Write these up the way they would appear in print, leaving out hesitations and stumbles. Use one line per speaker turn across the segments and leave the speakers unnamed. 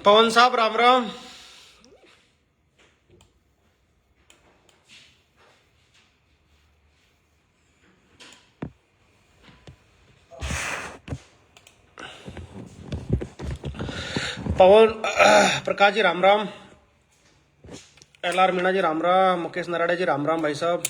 पवन साहब राम राम। पवन प्रकाश जी राम राम। LR मीणा जी राम राम। मुकेश नराड़े जी राम राम भाई साहब।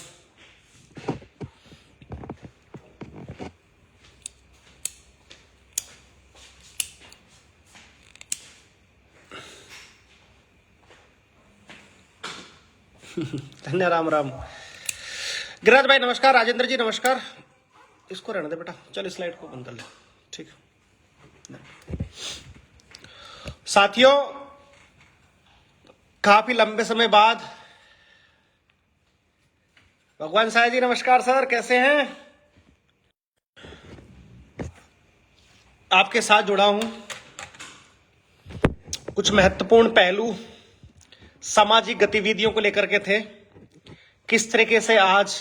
धन्य राम राम। गिरिराज भाई नमस्कार। राजेंद्र जी नमस्कार। इसको रहने दे बेटा, चल इस स्लाइड को बंद कर ले। ठीक साथियों, काफी लंबे समय बाद भगवान साय जी नमस्कार सर, कैसे हैं? आपके साथ जुड़ा हूं। कुछ महत्वपूर्ण पहलू सामाजिक गतिविधियों को लेकर के थे। किस तरीके से आज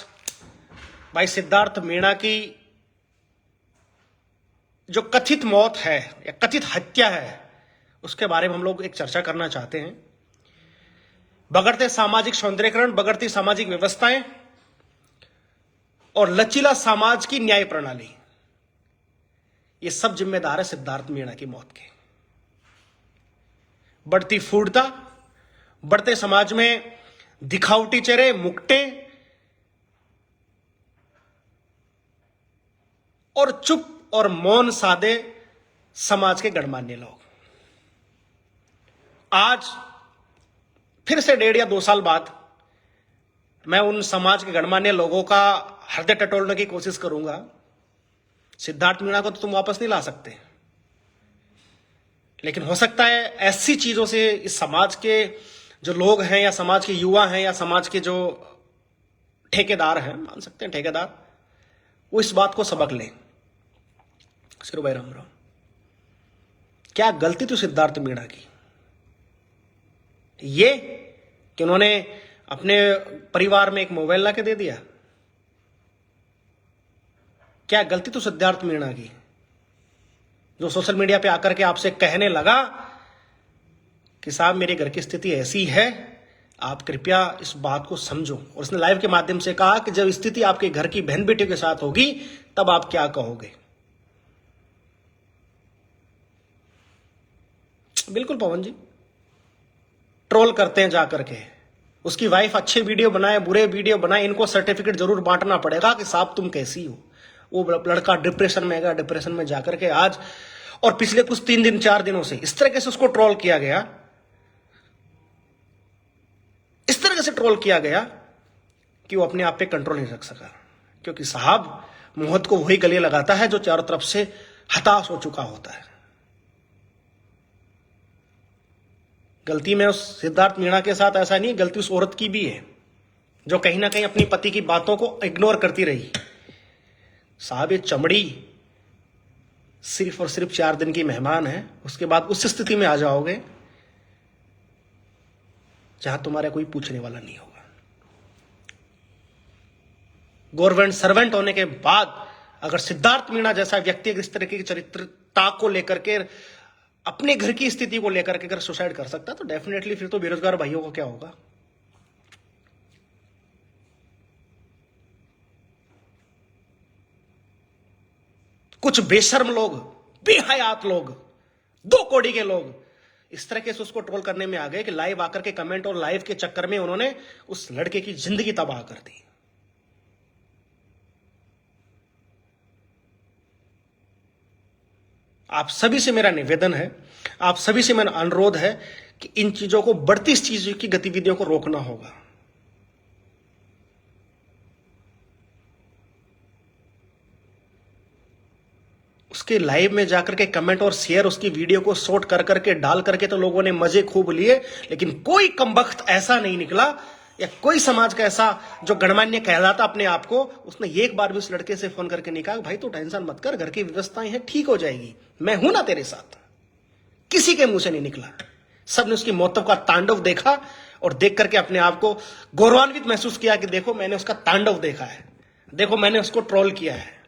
भाई सिद्धार्थ मीणा की जो कथित मौत है या कथित हत्या है, उसके बारे में हम लोग एक चर्चा करना चाहते हैं। बगड़ते सामाजिक सौंदर्यीकरण, बगड़ती सामाजिक व्यवस्थाएं और लचीला समाज की न्याय प्रणाली, ये सब जिम्मेदार है सिद्धार्थ मीणा की मौत के। बढ़ती फूडता, बढ़ते समाज में दिखावटी चेहरे, मुक्टे और चुप और मौन साधे समाज के गणमान्य लोग आज फिर से 1.5 या 2 साल बाद मैं उन समाज के गणमान्य लोगों का हृदय टटोलने की कोशिश करूंगा। सिद्धार्थ मीणा को तो तुम वापस नहीं ला सकते, लेकिन हो सकता है ऐसी चीजों से इस समाज के जो लोग हैं या समाज के युवा हैं या समाज के जो ठेकेदार हैं, मान सकते हैं ठेकेदार, वो इस बात को सबक लें। सिरू भाई राम राम। क्या गलती थी सिद्धार्थ मीणा की? ये कि उन्होंने अपने परिवार में एक मोबाइल ला के दे दिया? क्या गलती तो सिद्धार्थ मीणा की जो सोशल मीडिया पे आकर के आपसे कहने लगा कि साहब मेरे घर की स्थिति ऐसी है, आप कृपया इस बात को समझो। और उसने लाइव के माध्यम से कहा कि जब स्थिति आपके घर की बहन बेटियों के साथ होगी तब आप क्या कहोगे। बिल्कुल पवन जी, ट्रोल करते हैं जाकर के। उसकी वाइफ अच्छे वीडियो बनाए, बुरे वीडियो बनाए, इनको सर्टिफिकेट जरूर बांटना पड़ेगा कि साहब तुम कैसी हो। वो लड़का डिप्रेशन में गया, डिप्रेशन में जाकर के आज और पिछले कुछ 3 दिन 4 दिनों से इस तरीके से उसको ट्रोल किया गया, इस तरह से ट्रोल किया गया कि वो अपने आप पे कंट्रोल नहीं रख सका। क्योंकि साहब मौत को वही गले लगाता है जो चारों तरफ से हताश हो चुका होता है। गलती में उस सिद्धार्थ मीणा के साथ ऐसा नहीं, गलती उस औरत की भी है जो कहीं ना कहीं अपनी पति की बातों को इग्नोर करती रही। साहब ये चमड़ी सिर्फ और सिर्फ 4 दिन की मेहमान है, उसके बाद उस स्थिति में आ जाओगे जहां तुम्हारा कोई पूछने वाला नहीं होगा। गवर्नमेंट सर्वेंट होने के बाद अगर सिद्धार्थ मीणा जैसा व्यक्ति इस तरह की चरित्रता को लेकर के, अपने घर की स्थिति को लेकर के अगर सुसाइड कर सकता, तो डेफिनेटली फिर तो बेरोजगार भाइयों को क्या होगा। कुछ बेशर्म लोग, बेहयात लोग, 2 कौड़ी के लोग इस तरह से उसको ट्रोल करने में आ गए कि लाइव आकर के कमेंट और लाइव के चक्कर में उन्होंने उस लड़के की जिंदगी तबाह कर दी। आप सभी से मेरा निवेदन है, आप सभी से मेरा अनुरोध है कि इन चीजों को, बढ़ती इस चीज की गतिविधियों को रोकना होगा। उसके लाइव में जाकर के कमेंट और शेयर, उसकी वीडियो को शॉर्ट कर करके डाल करके तो लोगों ने मजे खूब लिए, लेकिन कोई कमबख्त ऐसा नहीं निकला या कोई समाज का ऐसा जो गणमान्य कहलाता अपने आप को, उसने एक बार भी उस लड़के से फोन करके नहीं कहा भाई तू टेंशन मत कर, घर की व्यवस्थाएं हैं, ठीक हो जाएगी, मैं हूं ना तेरे साथ। किसी के मुंह से नहीं निकला। सबने उसकी मौतों का तांडव देखा और देख करके अपने आप को गौरवान्वित महसूस किया कि देखो मैंने उसका तांडव देखा है, देखो मैंने उसको ट्रोल किया है।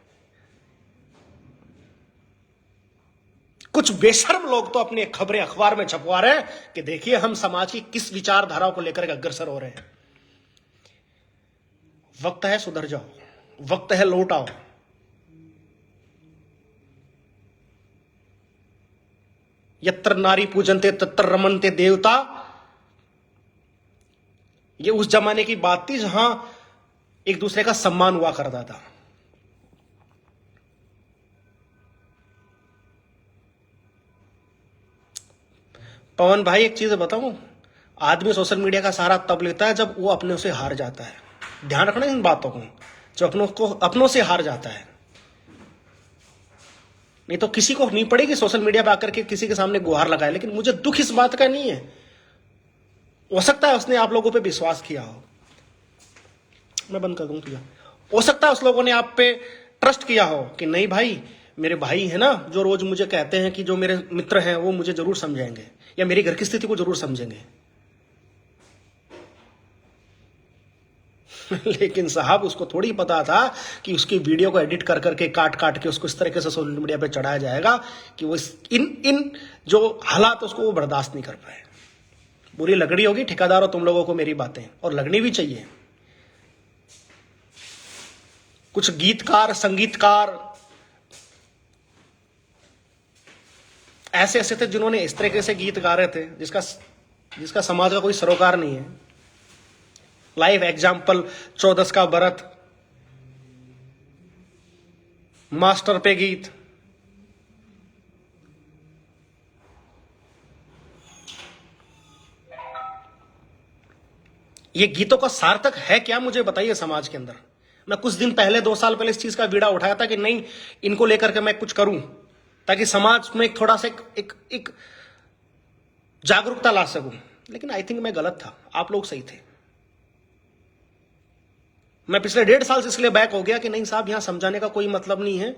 कुछ कुछ बेशर्म लोग तो अपनी खबरें अखबार में छपवा रहे हैं कि देखिए हम समाज की किस विचारधाराओं को लेकर अग्रसर हो रहे हैं। वक्त है सुधर जाओ, वक्त है लौट आओ। यत्र नारी पूजनते तत्र रमनते देवता, ये उस जमाने की बात थी जहां एक दूसरे का सम्मान हुआ करता था। पवन भाई एक चीज बताऊं, आदमी सोशल मीडिया का सहारा तब लेता है जब वो अपने से हार जाता है। ध्यान रखना इन बातों को, जब अपनों से हार जाता है। नहीं तो किसी को नहीं पड़ेगी सोशल मीडिया पर आकर के किसी के सामने गुहार लगाए। लेकिन मुझे दुख इस बात का नहीं है, हो सकता है उसने आप लोगों पे विश्वास किया हो, मैं बंद कर दूं किया, हो सकता है उस लोगों ने आप पे ट्रस्ट किया हो कि नहीं भाई मेरे भाई है ना जो रोज मुझे कहते हैं कि जो मेरे मित्र हैं वो मुझे जरूर समझेंगे या मेरी घर की स्थिति को जरूर समझेंगे। लेकिन साहब उसको थोड़ी पता था कि उसकी वीडियो को एडिट कर करके काट काट के उसको इस तरीके से सोशल मीडिया पे चढ़ाया जाएगा कि वो इन जो हालात उसको वो बर्दाश्त नहीं कर पाए। बुरी लगनी होगी ठेकेदारों तुम लोगों को मेरी बातें, और लगनी भी चाहिए। कुछ गीतकार संगीतकार ऐसे ऐसे थे जिन्होंने इस तरीके से गीत गा रहे थे जिसका समाज का कोई सरोकार नहीं है। लाइव एग्जाम्पल 14 का व्रत, मास्टर पे गीत, ये गीतों का सार्थक है क्या मुझे बताइए समाज के अंदर। मैं कुछ दिन पहले 2 साल पहले इस चीज का बीड़ा उठाया था कि नहीं इनको लेकर के मैं कुछ करूं ताकि समाज में एक थोड़ा सा एक जागरूकता ला सकूं। लेकिन आई थिंक मैं गलत था, आप लोग सही थे। मैं पिछले 1.5 साल से इसलिए बैक हो गया कि नहीं साहब यहां समझाने का कोई मतलब नहीं है,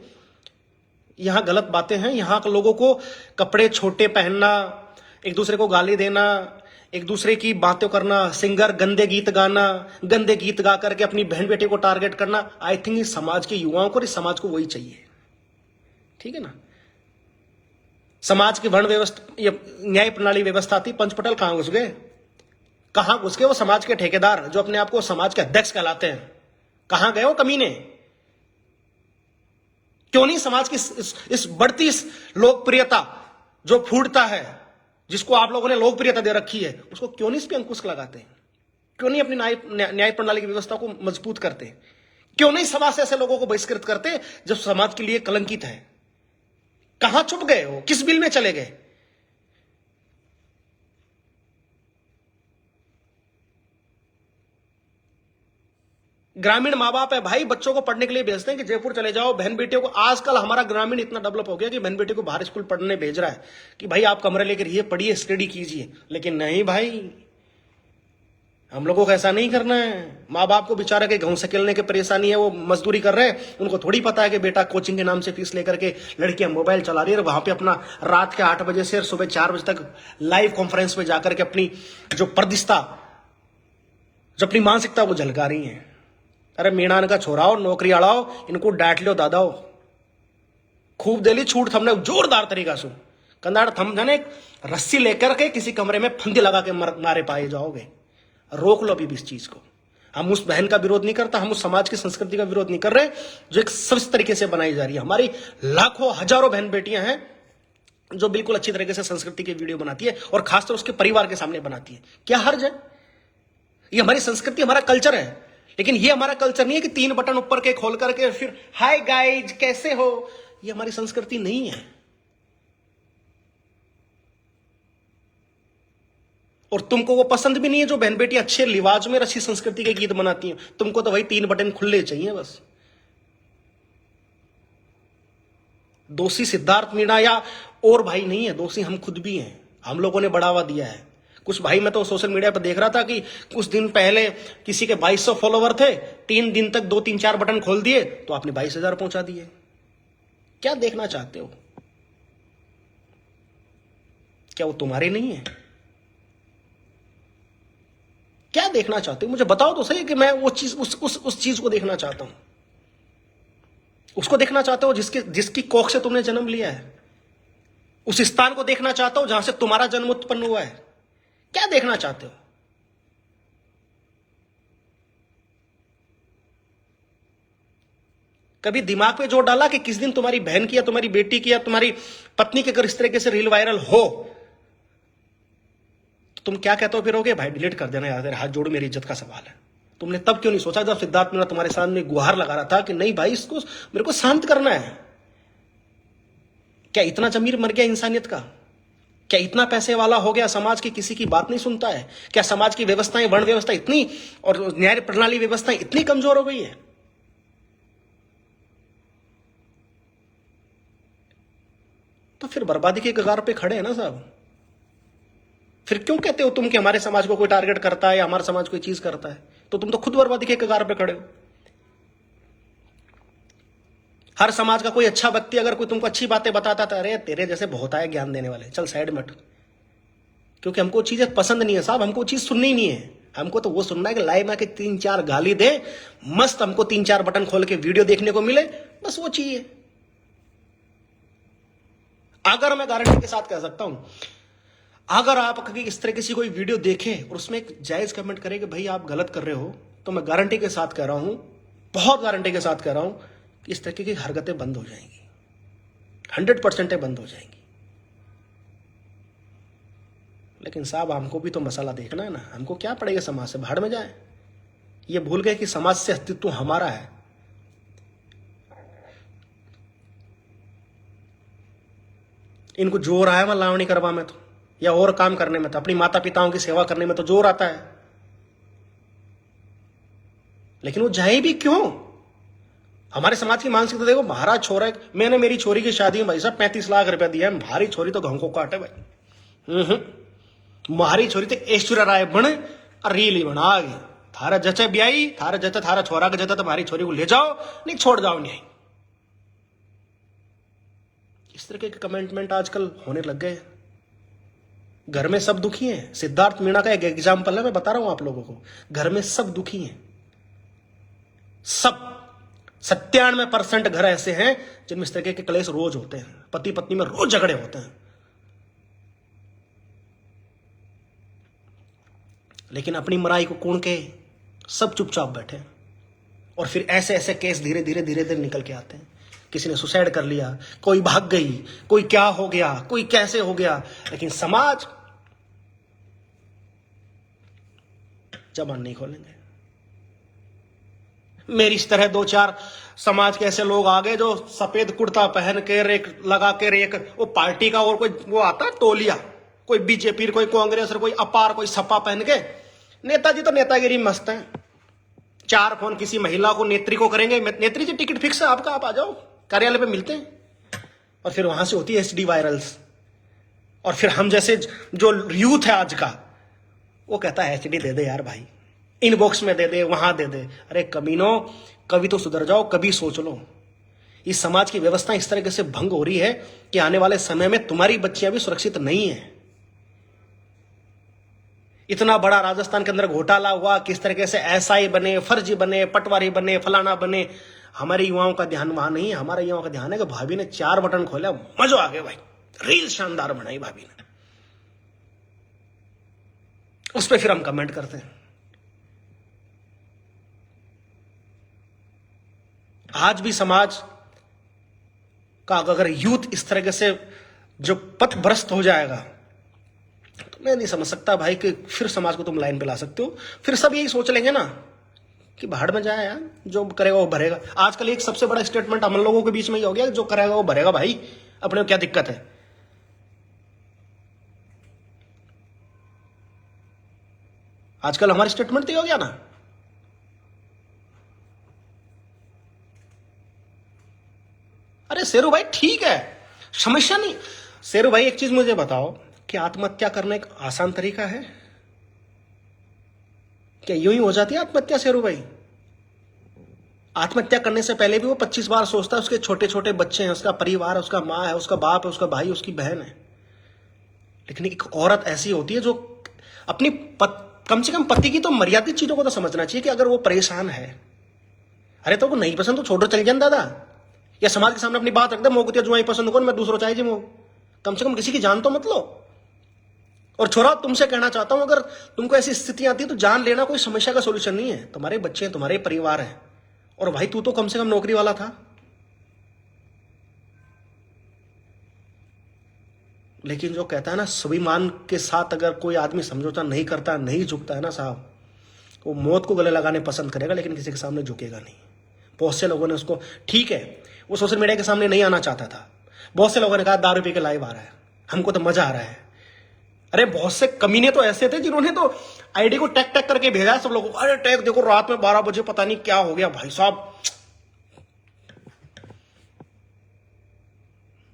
यहां गलत बातें हैं। यहां के लोगों को कपड़े छोटे पहनना, एक दूसरे को गाली देना, एक दूसरे की बातें करना, सिंगर गंदे गीत गाना, गंदे गीत गा करके अपनी बहन बेटे को टारगेट करना, आई थिंक इस समाज के युवाओं को और इस समाज को वही चाहिए। ठीक है ना। समाज की वर्ण व्यवस्था, न्याय प्रणाली व्यवस्था थी, पंचपटल कहां घुस गए? कहां घुस गए वो समाज के ठेकेदार जो अपने आप को समाज के अध्यक्ष कहलाते हैं? कहां गए वो कमीने? क्यों नहीं समाज की इस बढ़ती इस लोकप्रियता जो फूटता है, जिसको आप लोगों ने लोकप्रियता दे रखी है, उसको क्यों नहीं इस पे अंकुश लगाते? क्यों नहीं अपनी न्याय प्रणाली की व्यवस्था को मजबूत करते? क्यों नहीं समाज से ऐसे लोगों को बहिष्कृत करते जो समाज के लिए कलंकित है? कहां छुप गए हो? किस बिल में चले गए? ग्रामीण माँ बाप है भाई, बच्चों को पढ़ने के लिए भेजते हैं कि जयपुर चले जाओ, बहन बेटियों को। आजकल हमारा ग्रामीण इतना डेवलप हो गया कि बहन बेटी को बाहर स्कूल पढ़ने भेज रहा है कि भाई आप कमरे लेकर रहिए, पढ़िए, स्टडी कीजिए। लेकिन नहीं भाई, हम लोगों को ऐसा नहीं करना है। माँ बाप को बेचारा के गेहूं सकेलने की परेशानी है, वो मजदूरी कर रहे हैं, उनको थोड़ी पता है कि बेटा कोचिंग के नाम से फीस लेकर के लड़कियां मोबाइल चला रही है, वहां पे अपना रात के 8 बजे से सुबह 4 बजे तक लाइव कॉन्फ्रेंस में जाकर के अपनी जो परदिस्ता, जो अपनी मानसिकता वो झलका रही है। अरे मीणान का छोराओ, नौकरी अड़ाओ, इनको डांट लो दादाओ, खूब दे ली छूट हमने जोरदार तरीका से। कंधाड़ थम जाने रस्सी लेकर के किसी कमरे में फंदे लगा के मारे पाए जाओगे। रोक लो अभी भी इस चीज को। हम उस बहन का विरोध नहीं करता, हम उस समाज की संस्कृति का विरोध नहीं कर रहे जो एक सब तरीके से बनाई जा रही है। हमारी लाखों हजारों बहन बेटियां हैं जो बिल्कुल अच्छी तरीके से संस्कृति की वीडियो बनाती है और खासतौर उसके परिवार के सामने बनाती है। क्या हर्ज है? ये हमारी संस्कृति, हमारा कल्चर है। लेकिन ये हमारा कल्चर नहीं है कि 3 बटन ऊपर के खोल करके फिर हाय गाइज कैसे हो। ये हमारी संस्कृति नहीं है। और तुमको वो पसंद भी नहीं है जो बहन बेटी अच्छे लिवाज में अच्छी संस्कृति के गीत बनाती हैं। तुमको तो वही 3 बटन खुले चाहिए बस। दोषी सिद्धार्थ मीणा या और भाई नहीं है, दोषी हम खुद भी हैं। हम लोगों ने बढ़ावा दिया है। कुछ भाई, मैं तो सोशल मीडिया पर देख रहा था कि कुछ दिन पहले किसी के 2200 फॉलोवर थे, 3 दिन तक 2-3-4 बटन खोल दिए तो आपने 22,000 पहुंचा दिए। क्या देखना चाहते हो? क्या वो तुम्हारे नहीं है? क्या देखना चाहते हो मुझे बताओ तो सही कि मैं वो चीज उस चीज को देखना चाहता हूं। उसको देखना चाहते हो जिसकी कोख से तुमने जन्म लिया है। उस स्थान को देखना चाहता हूं जहां से तुम्हारा जन्म उत्पन्न हुआ है। क्या देखना चाहते हो? कभी दिमाग पे जोर डाला कि किस दिन तुम्हारी बहन की या तुम्हारी बेटी की या तुम्हारी पत्नी के अगर इस तरीके से रील वायरल हो तो तुम क्या कहते हो फिरोगे? भाई डिलीट कर देना यार, तेरे हाथ जोड़, मेरी इज्जत का सवाल है। तुमने तब क्यों नहीं सोचा जब सिद्धार्थ मीणा तुम्हारे सामने गुहार लगा रहा था कि नहीं भाई, इसको मेरे को शांत करना है? क्या इतना जमीर मर गया इंसानियत का? क्या इतना पैसे वाला हो गया समाज की किसी की बात नहीं सुनता है? क्या समाज की व्यवस्थाएं, वर्ण व्यवस्था इतनी और न्याय प्रणाली व्यवस्थाएं इतनी कमजोर हो गई है? तो फिर बर्बादी के कगार पे खड़े हैं ना साहब। फिर क्यों कहते हो तुम कि हमारे समाज को कोई टारगेट करता है या हमारा समाज कोई चीज करता है? तो तुम तो खुद बर्बादी के कगार पे खड़े हो। हर समाज का कोई अच्छा व्यक्ति अगर कोई तुमको अच्छी बातें बताता था, अरे तेरे जैसे बहुत आए ज्ञान देने वाले, चल साइड में हट। क्योंकि हमको चीजें पसंद नहीं है साहब, हमको चीज सुननी ही नहीं है। हमको तो वो सुनना है कि लाइव में के 3-4 गाली दे, मस्त हमको 3-4 बटन खोल के वीडियो देखने को मिले, बस वो चाहिए। अगर मैं गारंटी के साथ कह सकता हूं, अगर आप कभी इस तरह की कोई वीडियो देखें और उसमें एक जायज कमेंट करें कि भाई आप गलत कर रहे हो, तो मैं गारंटी के साथ कह रहा हूं, बहुत गारंटी के साथ कह रहा हूं, इस तरह की हरकतें बंद हो जाएंगी, 100% बंद हो जाएंगी। लेकिन साहब हमको भी तो मसाला देखना है ना। हमको क्या पड़ेगा समाज से, भाड़ में जाए। ये भूल गए कि समाज से अस्तित्व हमारा है। इनको जोर आया वहां लावणी करवा में तो, या और काम करने में तो, अपनी माता पिताओं की सेवा करने में तो जोर आता है। लेकिन वो जाए भी क्यों? हमारे समाज की मानसिकता देखो, महाराज छोरा, मैंने मेरी छोरी की शादी में भाई साहब 35 लाख रुपया दिया है, भारी छोरी तो घों को काटे भाई। मारी छोरी तो ऐश्वर्या राय बने और रील ही बना गई। थारा जचे ब्याई, थारा जचे, थारा छोरा का जचा तो हमारी छोरी को ले जाओ, नहीं छोड़ जाओ नहीं। इस तरह के कमेंटमेंट आजकल होने लग गए। घर में सब दुखी हैं। सिद्धार्थ मीणा का एक एग्जाम्पल है, मैं बता रहा हूं आप लोगों को। घर में सब दुखी हैं, सब 97% घर ऐसे हैं जिनमें इस तरह के क्लेश रोज होते हैं, पति पत्नी में रोज झगड़े होते हैं। लेकिन अपनी मराई को कूण के सब चुपचाप बैठे, और फिर ऐसे ऐसे केस धीरे धीरे धीरे धीरे निकल के आते हैं। किसी ने सुसाइड कर लिया, कोई भाग गई, कोई क्या हो गया, कोई कैसे हो गया, लेकिन समाज जबान नहीं खोलेंगे। मेरी इस तरह 2-4 समाज के ऐसे लोग आ गए जो सफेद कुर्ता पहन के रेक लगा के, रेक वो पार्टी का और कोई वो आता तोलिया, कोई बीजेपी, कोई कांग्रेस, कोई अपार, कोई सपा पहन के, नेताजी तो नेतागिरी मस्त है। 4 फोन किसी महिला को, नेत्री को करेंगे, नेत्री जी टिकट फिक्स है आपका, आप आ जाओ, कार्यालय पे मिलते हैं। और फिर वहां से होती है एचडी वायरल्स, और फिर हम जैसे जो यूथ है आज का, वो कहता है एचडी दे दे यार भाई, इनबॉक्स में दे दे, वहां दे दे। अरे कमीनो, कभी तो सुधर जाओ, कभी सोच लो। इस समाज की व्यवस्था इस तरह से भंग हो रही है कि आने वाले समय में तुम्हारी बच्चियां भी सुरक्षित नहीं है। इतना बड़ा राजस्थान के अंदर घोटाला हुआ, किस तरीके से एसआई बने, फर्जी बने, पटवारी बने, फलाना बने। हमारे युवाओं का ध्यान वहां नहीं है। हमारे युवाओं का ध्यान है कि भाभी ने 4 बटन खोला, मजा आ गया भाई, रील शानदार बनाई भाभी ने, उस पर फिर हम कमेंट करते हैं। आज भी समाज का अगर यूथ इस तरह से जो पथ भ्रष्ट हो जाएगा, तो मैं नहीं समझ सकता भाई कि फिर समाज को तुम लाइन पे ला सकते हो। फिर सब यही सोच लेंगे ना कि भाड़ में जाए यार, जो करेगा वो भरेगा। आजकल एक सबसे बड़ा स्टेटमेंट हम लोगों के बीच में ही हो गया, जो करेगा वो भरेगा भाई, अपने को क्या दिक्कत है। आजकल हमारी स्टेटमेंट तो हो गया ना। अरे शेरू भाई ठीक है, समस्या नहीं। शेरू भाई एक चीज मुझे बताओ कि आत्महत्या करना एक आसान तरीका है? क्या यूं ही हो जाती है आत्महत्या शेरू भाई? आत्महत्या करने से पहले भी वो 25 बार सोचता है। उसके छोटे छोटे बच्चे हैं, उसका परिवार है, उसका माँ है, उसका बाप है, उसका भाई, उसकी बहन है। लेकिन एक औरत ऐसी होती है जो अपनी कम से कम पति की तो मर्यादित चीजों को तो समझना चाहिए कि अगर वो परेशान है, अरे तो वो नहीं पसंद तो छोड़ो चल जाए दादा, या समाज के सामने अपनी बात रख दे, मोको जुआई पसंद कौन, मैं दूसरों चाहिए जी मो कम से कम किसी की जान तो मत लो। और छोरा, तुमसे कहना चाहता हूं, अगर तुमको ऐसी स्थिति आती है तो जान लेना कोई समस्या का सोल्यूशन नहीं है। तुम्हारे बच्चे हैं, तुम्हारे परिवार है, और भाई तू तो कम से कम नौकरी वाला था। लेकिन जो कहता है ना, स्वाभिमान के साथ अगर कोई आदमी समझौता नहीं करता, नहीं झुकता है ना साहब, वो मौत को गले लगाने पसंद करेगा, लेकिन किसी के सामने झुकेगा नहीं। बहुत से लोगों ने उसको, ठीक है वो सोशल मीडिया के सामने नहीं आना चाहता था, बहुत से लोगों ने कहा दारू पी के लाइव आ रहा है, हमको तो मजा आ रहा है। अरे बहुत से कमीने तो ऐसे थे जिन्होंने तो आईडी को टैग टैग करके भेजा सब लोगों को, अरे टैग देखो रात में 12 बजे पता नहीं क्या हो गया। भाई साहब,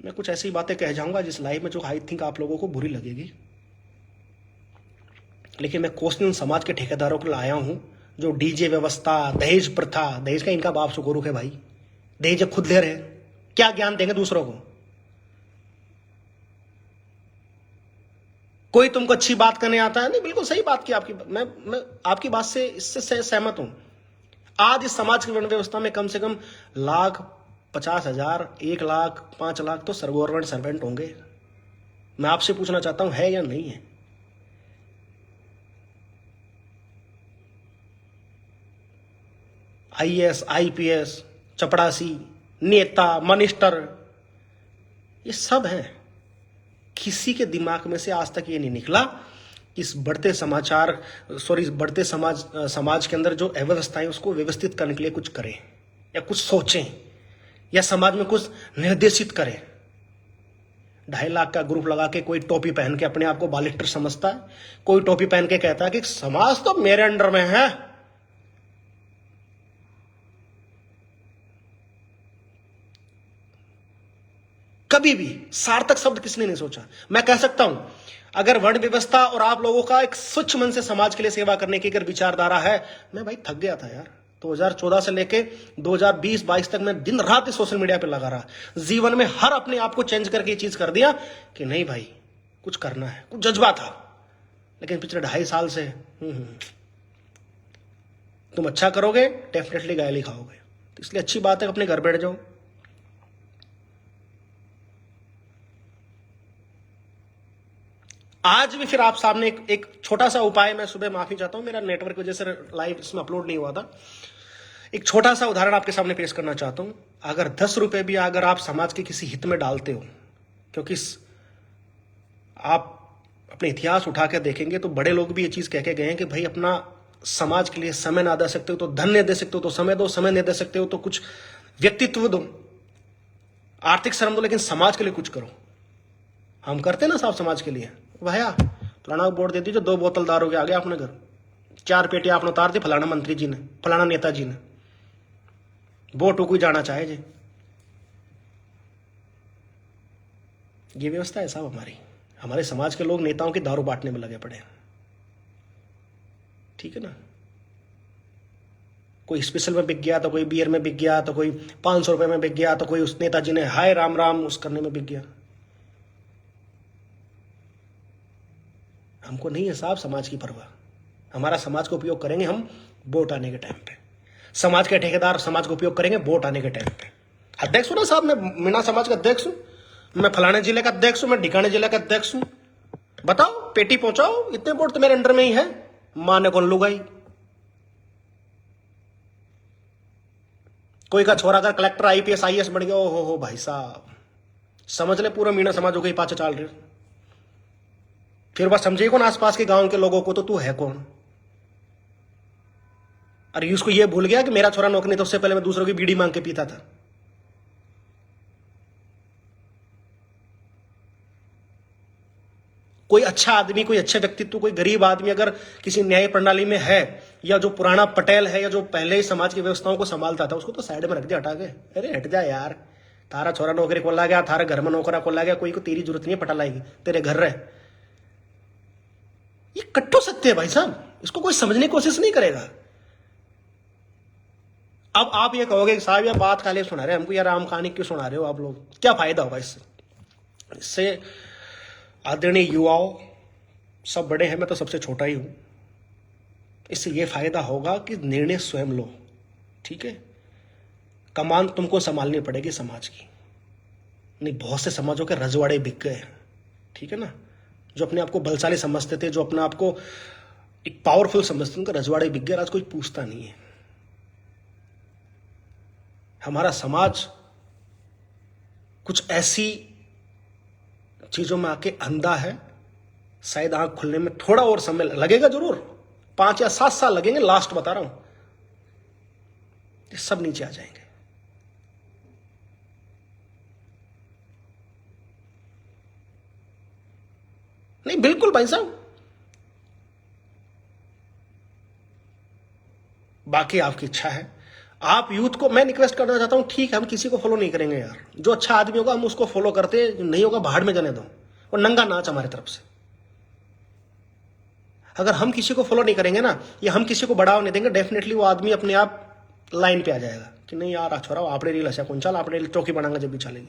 मैं कुछ ऐसी बातें कह जाऊंगा जिस लाइव में जो आई थिंक आप लोगों को बुरी लगेगी, लेकिन मैं क्वेश्चन समाज के ठेकेदारों को लाया हूं, जो डीजे व्यवस्था, दहेज प्रथा, दहेज का इनका बाप सुगुरु है भाई, दहेज खुद ले रहे, क्या ज्ञान देंगे दूसरों को। कोई तुमको अच्छी बात करने आता है? नहीं, बिल्कुल सही बात की आपकी, मैं आपकी बात से इससे सहमत हूं। आज इस समाज की वर्ण व्यवस्था में कम से कम 1,50,000, 1,00,000, 5,00,000 तो गवर्नमेंट सर्वेंट होंगे। मैं आपसे पूछना चाहता हूं, है या नहीं है? IAS, IPS, चपड़ासी, नेता, मिनिस्टर, ये सब हैं। किसी के दिमाग में से आज तक ये नहीं निकला कि इस बढ़ते समाज के अंदर जो अव्यवस्था है उसको व्यवस्थित करने के लिए कुछ करें, या कुछ सोचें, या समाज में कुछ निर्देशित करें। 2.5 लाख का ग्रुप लगा के कोई टोपी पहन के अपने आप को बालिस्टर समझता है, कोई टोपी पहन के कहता है कि समाज तो मेरे अंडर में है। कभी भी सार्थक शब्द किसने नहीं सोचा। मैं कह सकता हूं, अगर वर्ण व्यवस्था और आप लोगों का एक स्वच्छ मन से समाज के लिए सेवा करने की अगर विचारधारा है, मैं भाई थक गया था यार। 2014 से लेके 2020-22 तक मैं दिन रात सोशल मीडिया पे लगा रहा, जीवन में हर अपने आप को चेंज करके चीज कर दिया कि नहीं भाई कुछ करना है, कुछ जज्बा था। लेकिन पिछले 2.5 साल से तुम अच्छा करोगे डेफिनेटली गाली खाओगे, तो इसलिए अच्छी बात है अपने घर बैठ जाओ। आज भी फिर आप सामने एक छोटा सा उपाय, मैं सुबह माफी चाहता हूं, मेरा नेटवर्क वजह से लाइव इसमें अपलोड नहीं हुआ था। एक छोटा सा उदाहरण आपके सामने पेश करना चाहता हूं। अगर 10 रुपए भी अगर आप समाज के किसी हित में डालते हो, क्योंकि आप अपने इतिहास उठा के देखेंगे तो बड़े लोग भी ये चीज कह के गए हैं कि भाई अपना समाज के लिए समय ना दे सकते हो तो धन नहीं दे सकते हो तो समय दो, समय नहीं दे सकते हो तो कुछ व्यक्तित्व दो, आर्थिक श्रम दो, लेकिन समाज के लिए कुछ करो। हम करते ना साहब समाज के लिए, भैया फलाना वोट दे दीजिए, 2 बोतल दारू के आ गया अपने घर, 4 पेटी आपने उतार दी फलाना मंत्री जी ने, फलाना नेताजी ने, वोट कोई जाना चाहे जी। ये व्यवस्था है साहब हमारे समाज के लोग नेताओं की दारू बांटने में लगे पड़े हैं। ठीक है ना, कोई स्पेशल में बिक गया तो कोई बियर में बिक गया, तो कोई 500 रुपए में बिक गया, तो कोई उस नेताजी ने हाय राम राम उस करने में बिक गया। हमको नहीं है साहब समाज की परवाह। हमारा समाज को उपयोग करेंगे हम वोट आने के टाइम पे, समाज के ठेकेदार समाज को उपयोग करेंगे वोट आने के टाइम पे। अध्यक्ष हूं ना साहब, मैं मीना समाज का अध्यक्ष हूं, मैं फलाने जिले का अध्यक्ष हूं, मैं ढिकाने जिले का अध्यक्ष हूं। बताओ, पेटी पहुंचाओ, इतने वोट तो मेरे अंडर में ही है। माने कौन लुगाई, कोई का छोरा अगर कलेक्टर IPS IAS बन गया, ओ हो भाई साहब, समझ ले पूरा मीना समाज हो गई पाछे चाल रहे। फिर बस समझे कौन आसपास के गांव के लोगों को, तो तू है कौन। अरे उसको ये भूल गया कि मेरा छोरा नौकरी, तो उससे पहले मैं दूसरों की बीड़ी मांग के पीता था। कोई अच्छा आदमी, कोई अच्छा व्यक्तित्व, कोई गरीब आदमी अगर किसी न्याय प्रणाली में है, या जो पुराना पटेल है, या जो पहले ही समाज की व्यवस्थाओं को संभालता था, उसको तो साइड में रख दिया हटा के। अरे हट जा यार, थारा छोरा नौकरी को ला गया, थारा घर में नौकरा को ला गया, कोई को तेरी जरूरत नहीं है पटा लाएगी, तेरे घर रहे। ये कट्टो सत्य है भाई साहब, इसको कोई समझने की कोशिश नहीं करेगा। अब आप ये कहोगे कि साहब ये बात खाली सुना रहे हमको, यार राम कहानी क्यों सुना रहे हो आप लोग, क्या फायदा होगा इससे आदरणीय युवाओं, सब बड़े हैं, मैं तो सबसे छोटा ही हूं। इससे यह फायदा होगा कि निर्णय स्वयं लो। ठीक है, कमान तुमको संभालनी पड़ेगी समाज की। नहीं, बहुत से समाजों के रजवाड़े बिक गए हैं। ठीक है ना, जो अपने आप को बलशाली समझते थे, जो अपने आप को एक पावरफुल समझते थे, उनका रजवाड़े बिक गया, आज कोई पूछता नहीं है। हमारा समाज कुछ ऐसी चीजों में आके अंधा है, शायद आंख खुलने में थोड़ा और समय लगेगा, जरूर 5 या 7 साल लगेंगे, लास्ट बता रहा हूं, ये सब नीचे आ जाएंगे। नहीं बिल्कुल भाई साहब, बाकी आपकी इच्छा है। आप यूथ को मैं रिक्वेस्ट करना चाहता हूं, ठीक है हम किसी को फॉलो नहीं करेंगे यार, जो अच्छा आदमी होगा हम उसको फॉलो करते, जो नहीं होगा बाहर में जाने दो, और नंगा नाच हमारी तरफ से। अगर हम किसी को फॉलो नहीं करेंगे ना, या हम किसी को बढ़ावा नहीं देंगे, डेफिनेटली वो आदमी अपने आप लाइन पे आ जाएगा कि नहीं यार छोरा आपने रील अच्छा कौन चल, आपने रील चौकी बनाएंगे जब भी चलेगी।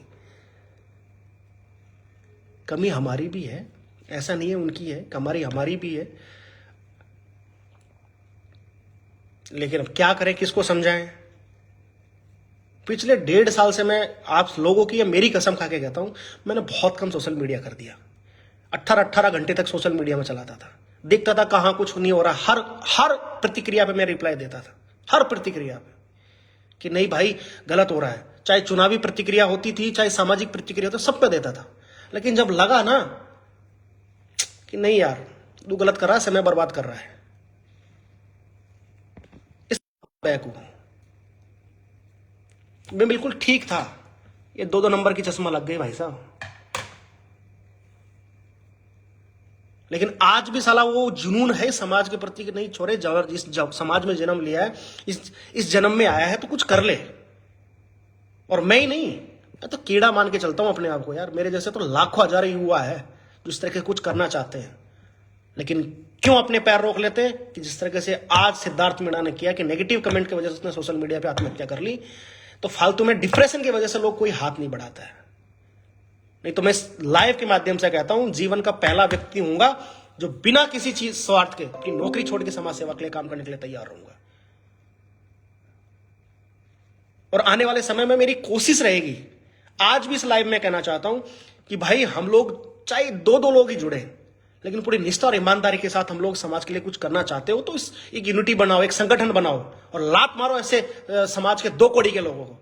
कमी हमारी भी है, ऐसा नहीं है उनकी है, कमारी हमारी भी है, लेकिन अब क्या करें, किसको समझाएं। पिछले 1.5 साल से मैं आप लोगों की, मेरी कसम खा के कहता हूं, मैंने बहुत कम सोशल मीडिया कर दिया। 18 घंटे तक सोशल मीडिया में चलाता था, देखता था कहां कुछ नहीं हो रहा, हर प्रतिक्रिया पे मैं रिप्लाई देता था, हर प्रतिक्रिया पे कि नहीं भाई गलत हो रहा है, चाहे चुनावी प्रतिक्रिया होती थी, चाहे सामाजिक प्रतिक्रिया होती, सब पे देता था। लेकिन जब लगा ना कि नहीं यार तू गलत कर रहा है, समय बर्बाद कर रहा है, इस बैक हूं मैं, बिल्कुल ठीक था, ये 2-2 नंबर की चश्मा लग गई भाई साहब। लेकिन आज भी साला वो जुनून है समाज के प्रति कि नहीं छोरे, जिस समाज में जन्म लिया है, इस जन्म में आया है तो कुछ कर ले। और मैं ही नहीं, मैं तो कीड़ा मान के चलता हूं अपने आप को यार, मेरे जैसे तो लाखों हजारों युवा है जो इस तरह के कुछ करना चाहते हैं, लेकिन क्यों अपने पैर रोक लेते हैं कि जिस तरीके से आज सिद्धार्थ मीणा ने किया कि नेगेटिव कमेंट की वजह से उसने सोशल मीडिया पे आत्महत्या कर ली, तो फालतू में डिप्रेशन की वजह से लोग कोई हाथ नहीं बढ़ाता है। नहीं तो मैं लाइव के माध्यम से कहता हूं, जीवन का पहला व्यक्ति हूंगा जो बिना किसी चीज स्वार्थ के अपनी नौकरी छोड़ के समाज सेवा के लिए काम करने के लिए तैयार रहूंगा। और आने वाले समय में मेरी कोशिश रहेगी, आज भी इस लाइव में कहना चाहता हूं कि भाई हम लोग चाहे 2-2 लोग ही जुड़े, लेकिन पूरी निष्ठा और ईमानदारी के साथ हम लोग समाज के लिए कुछ करना चाहते हो तो एक यूनिटी बनाओ, एक संगठन बनाओ, और लात मारो ऐसे समाज के 2 कौड़ी के लोगों को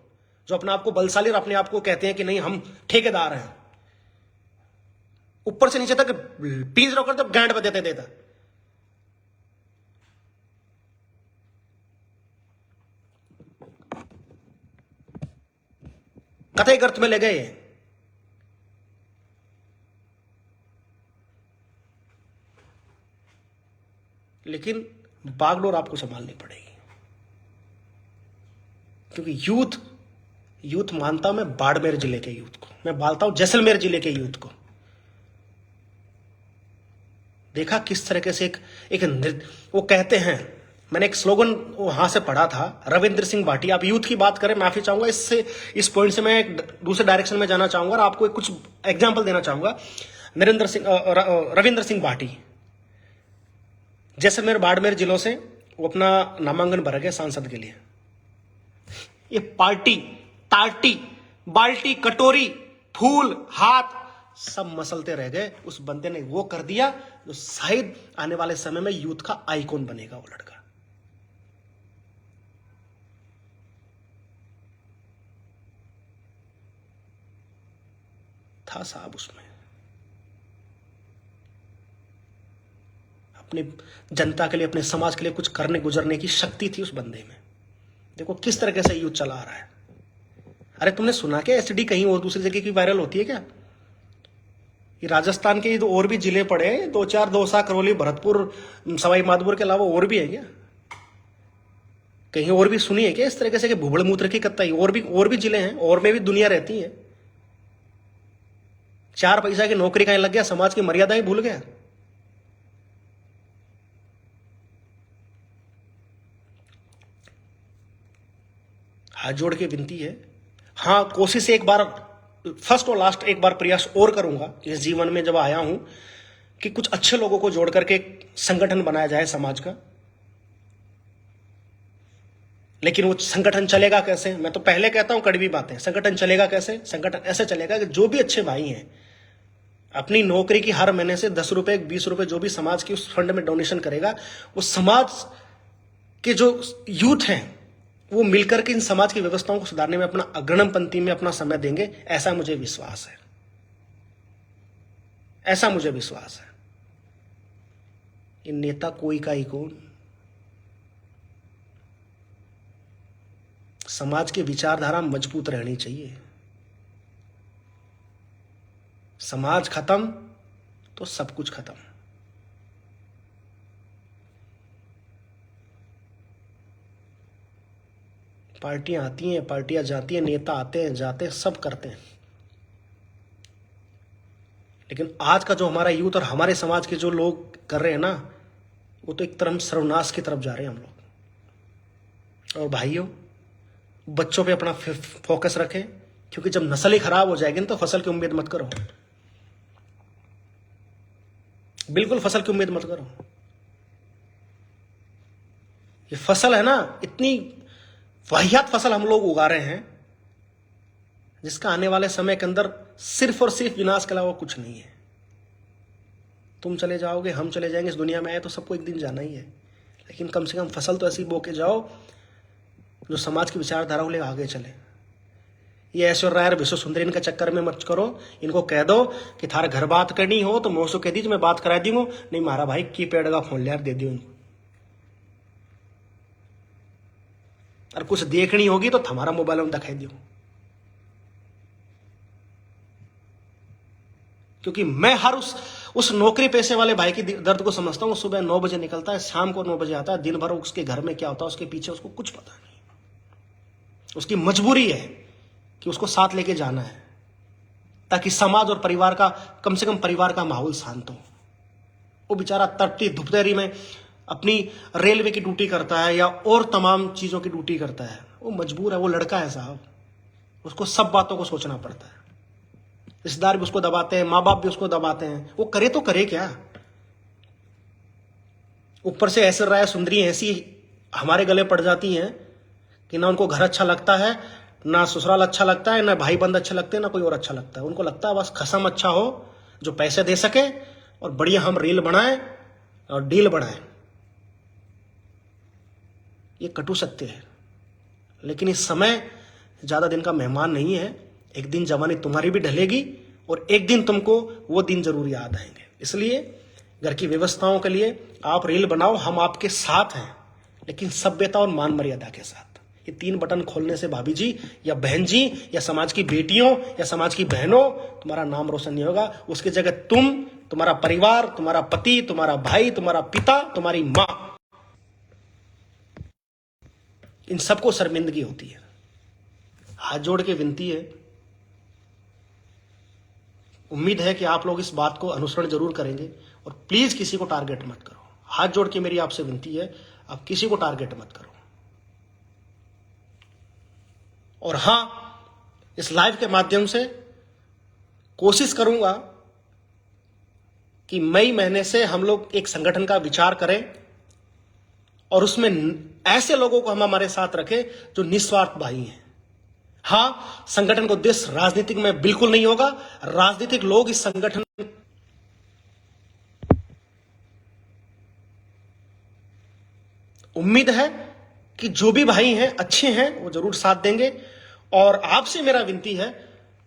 जो अपने आप को बलशाली और अपने आप को कहते हैं कि नहीं हम ठेकेदार हैं, ऊपर से नीचे तक पीस रोकर तो गांड बदेते देता। कतई गर्त में ले गए, लेकिन बागडोर आपको संभालनी पड़ेगी, क्योंकि यूथ मानता हूं मैं बाड़मेर जिले के यूथ को, मैं मानता हूं जैसलमेर जिले के यूथ को। देखा किस तरीके से वो कहते हैं, मैंने एक स्लोगन वहां से पढ़ा था, रविंद्र सिंह भाटिया। आप यूथ की बात करें, माफी चाहूंगा, इस पॉइंट से मैं एक दूसरे डायरेक्शन में जाना चाहूंगा और आपको कुछ एग्जाम्पल देना चाहूंगा। रविंद्र सिंह भाटी जैसलमेर बाड़मेर जिलों से वो अपना नामांकन भर गए सांसद के लिए। ये पार्टी तार्टी बाल्टी कटोरी फूल हाथ सब मसलते रह गए, उस बंदे ने वो कर दिया जो शायद आने वाले समय में यूथ का आइकॉन बनेगा। वो लड़का था साहब, उसमें अपनी जनता के लिए, अपने समाज के लिए कुछ करने गुजरने की शक्ति थी उस बंदे में। देखो किस तरीके से यूथ चला आ रहा है। अरे तुमने सुना क्या एसडी कहीं और दूसरी जगह की वायरल होती है क्या? ये राजस्थान के तो और भी जिले पड़े हैं, 2-4 दौसा करौली भरतपुर सवाई माधोपुर के अलावा और भी है क्या? कहीं और भी सुनी है क्या इस तरीके से कि भूबड़ मूत्र की कत्ताई? और भी जिले हैं, और में भी दुनिया रहती है। 4 पैसा की नौकरी कहीं लग गया, समाज की मर्यादाएं भूल गया। हाथ जोड़ के विनती है, हाँ कोशिश एक बार, फर्स्ट और लास्ट एक बार प्रयास और करूंगा इस जीवन में जब आया हूं कि कुछ अच्छे लोगों को जोड़ करके एक संगठन बनाया जाए समाज का। लेकिन वो संगठन चलेगा कैसे? मैं तो पहले कहता हूं कड़वी बातें, संगठन चलेगा कैसे? संगठन ऐसे चलेगा कि जो भी अच्छे भाई हैं अपनी नौकरी की हर महीने से 10 रुपए 20 रुपए जो भी समाज की उस फंड में डोनेशन करेगा, वो समाज के जो यूथ हैं वो मिलकर के इन समाज की व्यवस्थाओं को सुधारने में अपना अग्रणी पंक्ति में अपना समय देंगे। ऐसा मुझे विश्वास है, ऐसा मुझे विश्वास है। ये नेता कोई का ही कौन, समाज की विचारधारा मजबूत रहनी चाहिए। समाज खत्म तो सब कुछ खत्म। पार्टियां आती हैं, पार्टियां जाती हैं, नेता आते हैं जाते हैं, सब करते हैं, लेकिन आज का जो हमारा यूथ और हमारे समाज के जो लोग कर रहे हैं ना, वो तो एक तरह सर्वनाश की तरफ जा रहे हैं हम लोग। और भाइयों, बच्चों पे अपना फोकस रखें, क्योंकि जब नस्ल ही खराब हो जाएगी ना तो फसल की उम्मीद मत करो, बिल्कुल फसल की उम्मीद मत करो। ये फसल है ना, इतनी वाहियात फसल हम लोग उगा रहे हैं जिसका आने वाले समय के अंदर सिर्फ और सिर्फ विनाश के अलावा कुछ नहीं है। तुम चले जाओगे, हम चले जाएंगे, इस दुनिया में आए तो सबको एक दिन जाना ही है, लेकिन कम से कम फसल तो ऐसी बो के जाओ जो समाज की विचारधारा को लेकर आगे चले। ये ऐश्वर्या राय और विश्व सुंदरी इनके चक्कर में मत करो। इनको कह दो कि थारे घर बात करनी हो तो मौसू कह दीजिए, मैं बात करा दूंगा, नहीं मारा भाई की पेड़ का फोन लिया दे दियो उनको। और कुछ देखनी होगी तो हमारा मोबाइल में दिखाई दियो, क्योंकि मैं हर उस नौकरी पेशे वाले भाई की दर्द को समझता हूं। सुबह 9 बजे निकलता है, शाम को 9 बजे आता है, दिन भर उसके घर में क्या होता है उसके पीछे उसको कुछ पता नहीं। उसकी मजबूरी है कि उसको साथ लेके जाना है ताकि समाज और परिवार का, कम से कम परिवार का माहौल शांत हो। वो बेचारा तड़पती धुपदेरी में अपनी रेलवे की ड्यूटी करता है या और तमाम चीजों की ड्यूटी करता है, वो मजबूर है, वो लड़का है साहब, उसको सब बातों को सोचना पड़ता है। रिश्तेदार भी उसको दबाते हैं, माँ बाप भी उसको दबाते हैं, वो करे तो करे क्या। ऊपर से ऐश्वर्या राय सुंदरी ऐसी हमारे गले पड़ जाती हैं कि ना उनको घर अच्छा लगता है, ना ससुराल अच्छा लगता है, ना भाई बंद अच्छे लगते हैं, ना कोई और अच्छा लगता है। उनको लगता है बस खसम अच्छा हो जो पैसे दे सके और बढ़िया हम रील बनाएं और डील बनाएं। ये कटु सत्य है, लेकिन इस समय ज्यादा दिन का मेहमान नहीं है। एक दिन जवानी तुम्हारी भी ढलेगी और एक दिन तुमको वो दिन जरूर याद आएंगे। इसलिए घर की व्यवस्थाओं के लिए आप रील बनाओ, हम आपके साथ हैं, लेकिन सभ्यता और मान मर्यादा के साथ। ये 3 बटन खोलने से भाभी जी या बहन जी या समाज की बेटियों या समाज की बहनों तुम्हारा नाम रोशन नहीं होगा। उसकी जगह तुम, तुम्हारा परिवार, तुम्हारा पति, तुम्हारा भाई, तुम्हारा पिता, तुम्हारी मां, इन सबको शर्मिंदगी होती है। हाथ जोड़ के विनती है, उम्मीद है कि आप लोग इस बात को अनुसरण जरूर करेंगे और प्लीज किसी को टारगेट मत करो। हाथ जोड़ के मेरी आपसे विनती है, आप किसी को टारगेट मत करो। और हां, इस लाइव के माध्यम से कोशिश करूंगा कि मई महीने से हम लोग एक संगठन का विचार करें और उसमें ऐसे लोगों को हम हमारे साथ रखें जो निस्वार्थ भाई हैं। हां, संगठन का उद्देश्य राजनीतिक में बिल्कुल नहीं होगा। राजनीतिक लोग इस संगठन, उम्मीद है कि जो भी भाई हैं अच्छे हैं वो जरूर साथ देंगे। और आपसे मेरा विनती है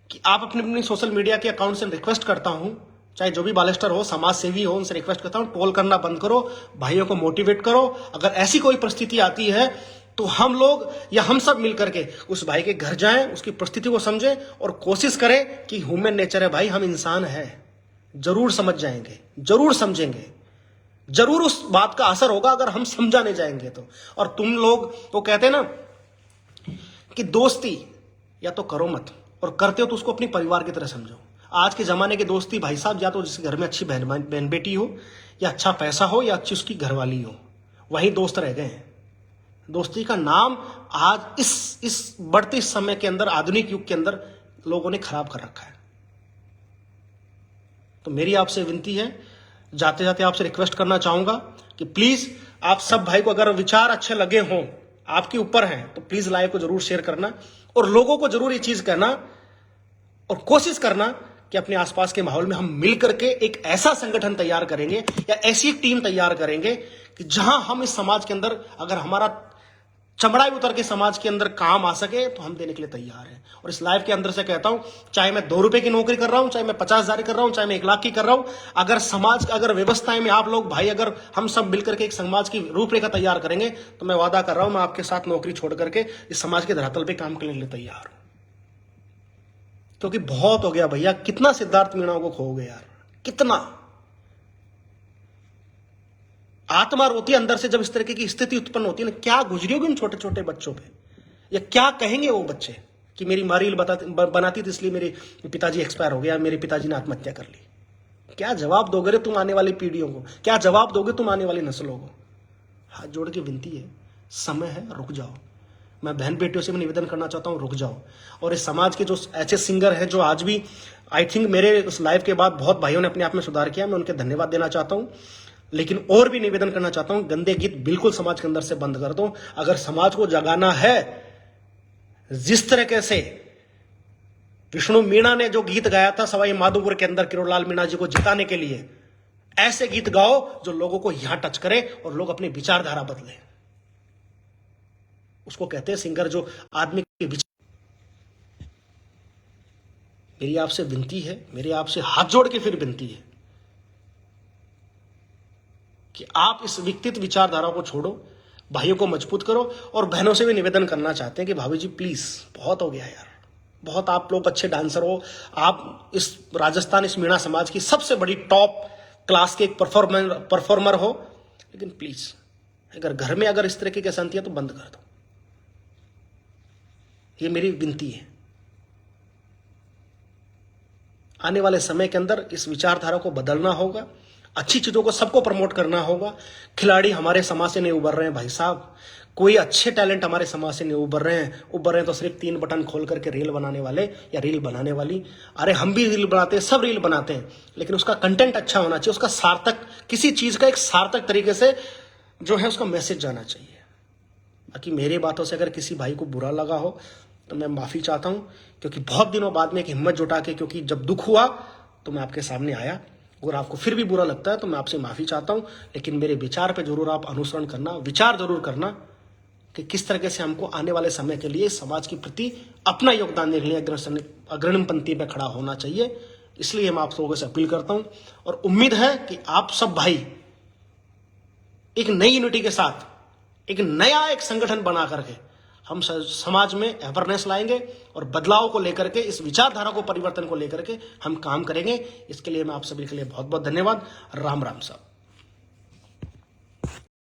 कि आप अपने अपने सोशल मीडिया के अकाउंट से रिक्वेस्ट करता हूं, चाहे जो भी बालेस्टर हो, समाज सेवी हो, उनसे रिक्वेस्ट करता हूं, ट्रोल करना बंद करो, भाइयों को मोटिवेट करो। अगर ऐसी कोई परिस्थिति आती है तो हम लोग या हम सब मिलकर के उस भाई के घर जाएं, उसकी परिस्थिति को समझें और कोशिश करें कि ह्यूमन नेचर है भाई, हम इंसान हैं, जरूर समझ जाएंगे, जरूर समझेंगे, जरूर उस बात का असर होगा अगर हम समझाने जाएंगे तो। और तुम लोग वो कहते हैं ना कि दोस्ती या तो करो मत, और करते हो तो उसको अपनी परिवार की तरह समझो। आज के जमाने की दोस्ती भाई साहब, या तो जिसके घर में अच्छी बहन बेटी हो या अच्छा पैसा हो या अच्छी उसकी घरवाली हो, वही दोस्त रह गए हैं। दोस्ती का नाम आज इस बढ़ते समय के अंदर, आधुनिक युग के अंदर लोगों ने खराब कर रखा है। तो मेरी आपसे विनती है, जाते जाते आपसे रिक्वेस्ट करना चाहूंगा कि प्लीज आप सब भाई को अगर विचार अच्छे लगे हों, आपके ऊपर हैं, तो प्लीज लाइव को जरूर शेयर करना और लोगों को जरूर ये चीज कहना और कोशिश करना कि अपने आसपास के माहौल में हम मिल करके एक ऐसा संगठन तैयार करेंगे या ऐसी एक टीम तैयार करेंगे कि जहां हम इस समाज के अंदर, अगर हमारा चमड़ा भी उतर के समाज के अंदर काम आ सके तो हम देने के लिए तैयार हैं। और इस लाइफ के अंदर से कहता हूं, चाहे मैं 2 रुपए की नौकरी कर रहा हूं, चाहे मैं 50,000 कर रहा हूं, चाहे मैं 1 लाख की कर रहा हूं, अगर समाज, अगर व्यवस्थाएं में आप लोग भाई, अगर हम सब मिलकर के एक समाज की रूपरेखा तैयार करेंगे तो मैं वादा कर रहा हूं, मैं आपके साथ नौकरी छोड़ करके इस समाज के धरातल पर काम करने के लिए तैयार हूं। क्योंकि बहुत हो गया भैया, कितना सिद्धार्थ मीणा को खो गया यार, कितना आत्मा रोती है अंदर से जब इस तरीके की स्थिति उत्पन्न होती है ना। क्या गुजरी होगी उन छोटे छोटे बच्चों पे, या क्या कहेंगे वो बच्चे कि मेरी माँ रील बनाती थी इसलिए मेरे पिताजी एक्सपायर हो गया, मेरे पिताजी ने आत्महत्या कर ली। क्या जवाब दोगे रे तुम आने वाली पीढ़ियों को, क्या जवाब दोगे तुम आने वाली नस्लों को? हाथ जोड़ के विनती है, समय है, रुक जाओ। मैं बहन बेटियों से भी निवेदन करना चाहता हूं, रुक जाओ। और इस समाज के जो ऐसे सिंगर हैं जो आज भी, आई थिंक मेरे उस लाइव के बाद बहुत भाइयों ने अपने आप में सुधार किया, मैं उनके धन्यवाद देना चाहता हूं। लेकिन और भी निवेदन करना चाहता हूं, गंदे गीत बिल्कुल समाज के अंदर से बंद कर दो। अगर समाज को जगाना है, जिस तरीके से विष्णु मीणा ने जो गीत गाया था सवाई माधोपुर के अंदर किरोड़लाल मीणा जी को जिताने के लिए, ऐसे गीत गाओ जो लोगों को यहां टच करे और लोग अपनी विचारधारा बदले। उसको कहते हैं सिंगर, जो आदमी के विचार। मेरी आपसे विनती है, मेरी आपसे हाथ जोड़ के फिर विनती है कि आप इस विकसित विचारधारा को छोड़ो, भाइयों को मजबूत करो। और बहनों से भी निवेदन करना चाहते हैं कि भाभी जी प्लीज, बहुत हो गया यार, बहुत। आप लोग अच्छे डांसर हो, आप इस राजस्थान, इस मीणा समाज की सबसे बड़ी टॉप क्लास के एक परफॉर्मर हो, लेकिन प्लीज अगर घर में अगर इस तरीके की अशांति है तो बंद कर दो। ये मेरी विनती है। आने वाले समय के अंदर इस विचारधारा को बदलना होगा, अच्छी चीजों को सबको प्रमोट करना होगा। खिलाड़ी हमारे समाज से नहीं उभर रहे हैं भाई साहब, कोई अच्छे टैलेंट हमारे समाज से नहीं उभर रहे हैं तो सिर्फ 3 बटन खोल करके रील बनाने वाले या रील बनाने वाली। अरे हम भी रील बनाते हैं, सब रील बनाते हैं, लेकिन उसका कंटेंट अच्छा होना चाहिए, उसका सार्थक, किसी चीज का एक सार्थक तरीके से जो है उसका मैसेज जाना चाहिए। बाकी मेरी बातों से अगर किसी भाई को बुरा लगा हो तो मैं माफी चाहता हूं, क्योंकि बहुत दिनों बाद में एक हिम्मत जुटा के, क्योंकि जब दुख हुआ तो मैं आपके सामने आया। अगर आपको फिर भी बुरा लगता है तो मैं आपसे माफी चाहता हूं, लेकिन मेरे विचार पे जरूर आप अनुसरण करना, विचार जरूर करना कि किस तरीके से हमको आने वाले समय के लिए समाज के प्रति अपना योगदान देने के लिए अग्रणी पंक्ति पे खड़ा होना चाहिए। इसलिए मैं आप लोगों से अपील करता हूं और उम्मीद है कि आप सब भाई एक नई यूनिटी के साथ एक नया एक संगठन बना करके हम समाज में अवेयरनेस लाएंगे और बदलाव को लेकर के, इस विचारधारा को, परिवर्तन को लेकर के हम काम करेंगे। इसके लिए मैं आप सभी के लिए बहुत बहुत धन्यवाद। राम राम साहब।